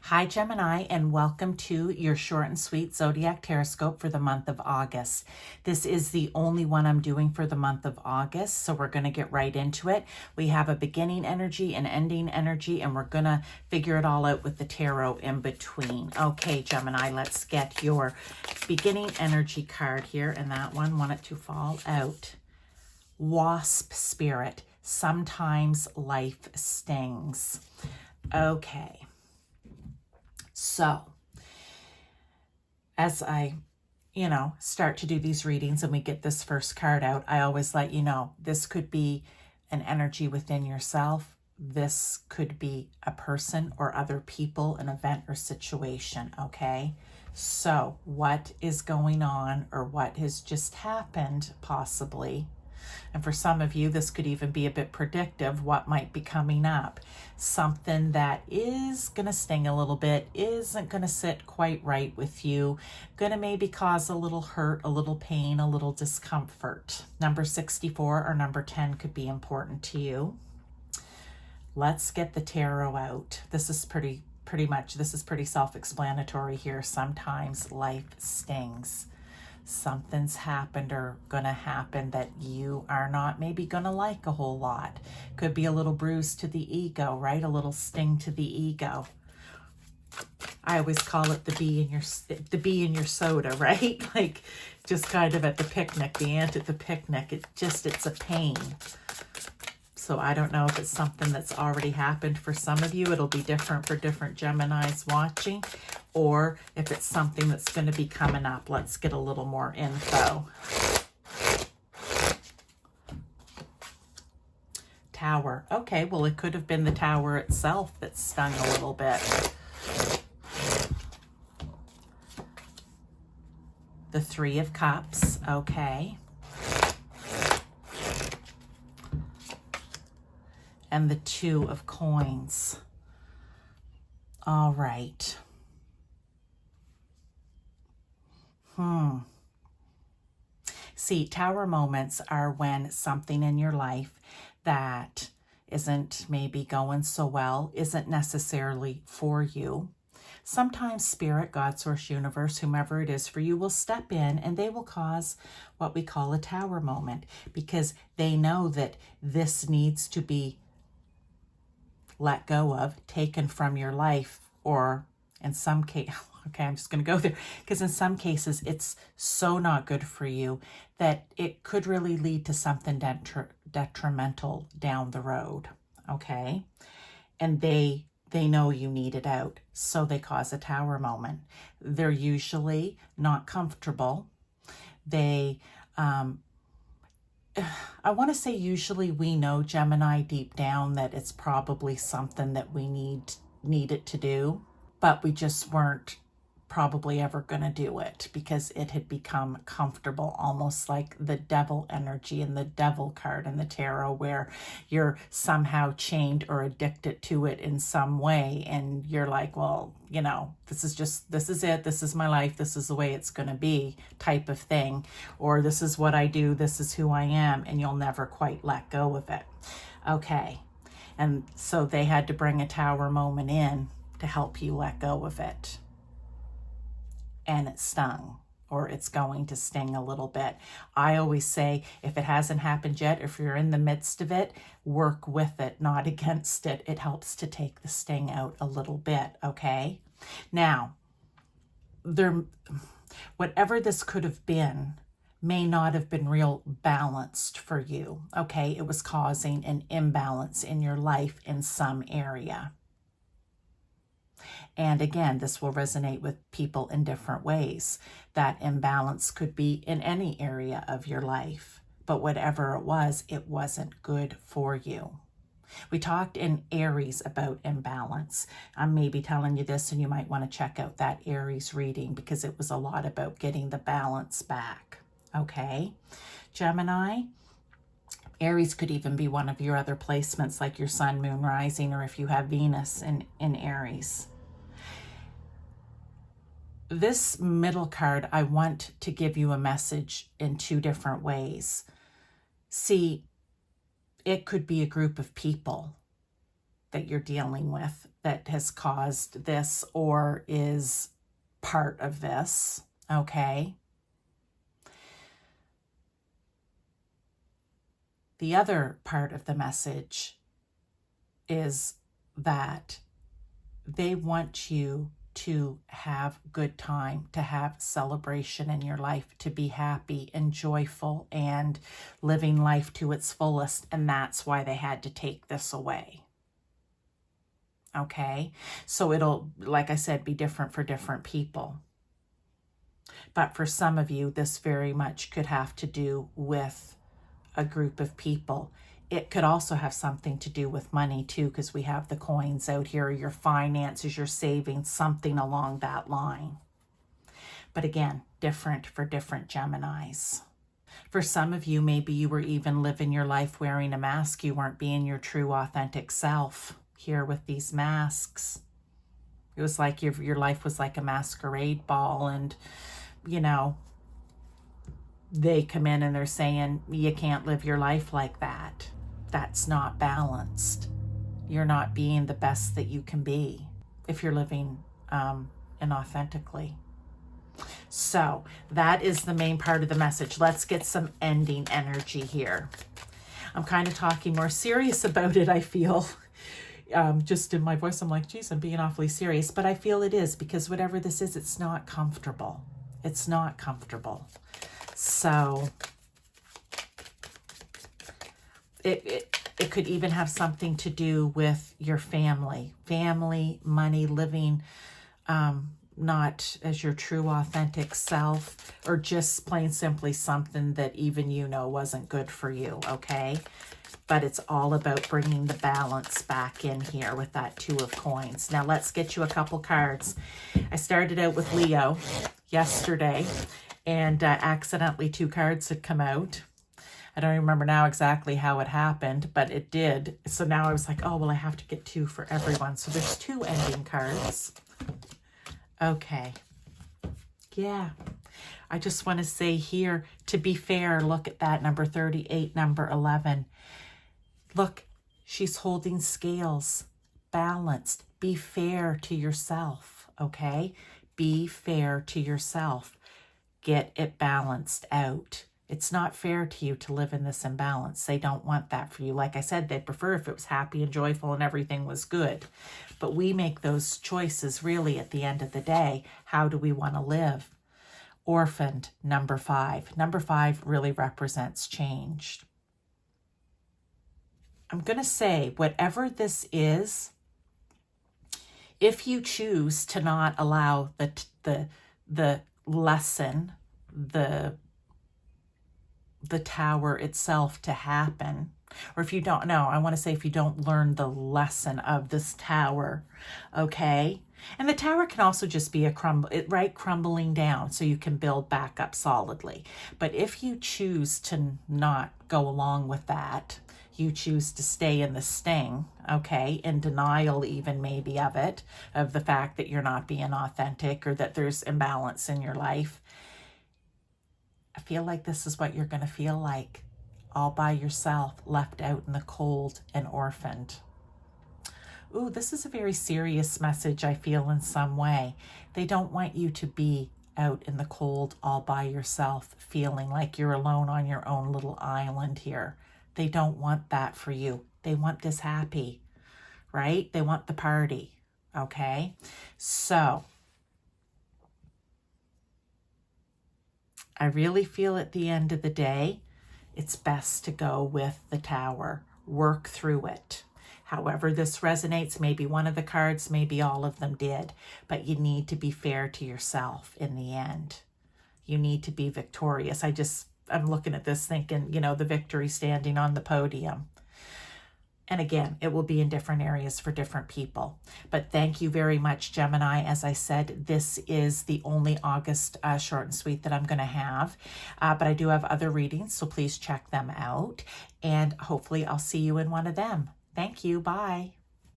Hi Gemini, and welcome to your short and sweet Zodiac Tarot for the month of August. This is the only one I'm doing for the month of August, so we're going to get right into it. We have a beginning energy, an ending energy, and we're going to figure it all out with the tarot in between. Okay, Gemini, let's get your beginning energy card here, and that one, want it to fall out. Wasp spirit. Sometimes life stings. Okay. So, as I, start to do these readings and we get this first card out, I always let you know, this could be an energy within yourself. This could be a person or other people, an event or situation, okay? So, what is going on or what has just happened, possibly? And for some of you, this could even be a bit predictive, what might be coming up. Something that is going to sting a little bit, isn't going to sit quite right with you, going to maybe cause a little hurt, a little pain, a little discomfort. Number 64 or number 10 could be important to you. Let's get the tarot out. This is pretty self-explanatory here. Sometimes life stings. Something's happened or gonna happen that you are not maybe gonna like a whole lot. Could be a little bruise to the ego, right? A little sting to the ego. I always call it the bee in your soda, right? Like just kind of at the picnic, the ant at the picnic. It's a pain. So I don't know if it's something that's already happened for some of you. It'll be different for different Geminis watching, or if it's something that's going to be coming up. Let's get a little more info. Tower. Okay, well, it could have been the tower itself that stung a little bit. The Three of Cups. Okay. And the Two of Coins. All right. See, tower moments are when something in your life that isn't maybe going so well, isn't necessarily for you. Sometimes Spirit, God, Source, Universe, whomever it is for you, will step in and they will cause what we call a tower moment because they know that this needs to be let go of, taken from your life, or in some case, okay, I'm just going to go there, because in some cases it's so not good for you that it could really lead to something detrimental down the road, okay? And they know you need it out, so they cause a tower moment. They're usually not comfortable. I want to say usually we know, Gemini, deep down that it's probably something that we need it to do, but we just weren't probably ever going to do it because it had become comfortable, almost like the devil energy and the devil card in the tarot, where you're somehow chained or addicted to it in some way. And you're like, well, this is it. This is my life. This is the way it's going to be, type of thing. Or this is what I do. This is who I am. And you'll never quite let go of it. Okay. And so they had to bring a tower moment in to help you let go of it. And it stung, or it's going to sting a little bit. I always say, if it hasn't happened yet, if you're in the midst of it, work with it, not against it. It helps to take the sting out a little bit, okay? Now, whatever this could have been may not have been real balanced for you, okay? It was causing an imbalance in your life in some area. And again, this will resonate with people in different ways. That imbalance could be in any area of your life, but whatever it wasn't good for you. We talked in Aries about imbalance. I'm maybe telling you this, and you might want to check out that Aries reading because it was a lot about getting the balance back. Okay, Gemini, Aries could even be one of your other placements, like your sun, moon, rising, or if you have Venus in Aries. This middle card, I want to give you a message in two different ways. See, it could be a group of people that you're dealing with that has caused this or is part of this, okay? The other part of the message is that they want you to have good time, to have celebration in your life, to be happy and joyful and living life to its fullest. And that's why they had to take this away. Okay? So it'll, like I said, be different for different people. But for some of you, this very much could have to do with a group of people. It could also have something to do with money too, because we have the coins out here, your finances, your savings, something along that line. But again, different for different Geminis. For some of you, maybe you were even living your life wearing a mask. You weren't being your true authentic self here with these masks. It was like your life was like a masquerade ball, and you know, they come in and they're saying, you can't live your life like that. That's not balanced. You're not being the best that you can be if you're living inauthentically. So that is the main part of the message. Let's get some ending energy here. I'm kind of talking more serious about it, I feel. Just in my voice, I'm like, geez, I'm being awfully serious. But I feel it is, because whatever this is, it's not comfortable. It's not comfortable. So it could even have something to do with your family, money, living not as your true authentic self, or just plain simply something that even you know wasn't good for you, okay? But it's all about bringing the balance back in here with that Two of Coins. Now let's get you a couple cards. I started out with Leo yesterday, and accidentally 2 cards had come out. I don't remember now exactly how it happened, but it did. So now I was like, oh, well, I have to get 2 for everyone. So there's 2 ending cards. Okay. Yeah. I just want to say here, to be fair, look at that, number 38, number 11. Look, she's holding scales, balanced. Be fair to yourself, okay? Be fair to yourself. Get it balanced out. It's not fair to you to live in this imbalance. They don't want that for you. Like I said, they'd prefer if it was happy and joyful and everything was good. But we make those choices really at the end of the day. How do we want to live? Orphaned, number 5. Number 5 really represents change. I'm going to say, whatever this is, if you choose to not allow the lesson, the tower itself to happen, or if you don't know, I want to say if you don't learn the lesson of this tower, okay? And the tower can also just be a crumbling down so you can build back up solidly. But if you choose to not go along with that, you choose to stay in the sting, okay, in denial even maybe of it, of the fact that you're not being authentic or that there's imbalance in your life, I feel like this is what you're going to feel like, all by yourself, left out in the cold and orphaned. Ooh, this is a very serious message, I feel, in some way. They don't want you to be out in the cold all by yourself, feeling like you're alone on your own little island here. They don't want that for you. They want this happy, right? They want the party, okay? So I really feel at the end of the day, it's best to go with the tower. Work through it. However this resonates, maybe one of the cards, maybe all of them did, but you need to be fair to yourself in the end. You need to be victorious. I'm looking at this thinking, you know, the victory standing on the podium. And again, it will be in different areas for different people. But thank you very much, Gemini. As I said, this is the only August short and sweet that I'm going to have. But I do have other readings, so please check them out. And hopefully I'll see you in one of them. Thank you. Bye.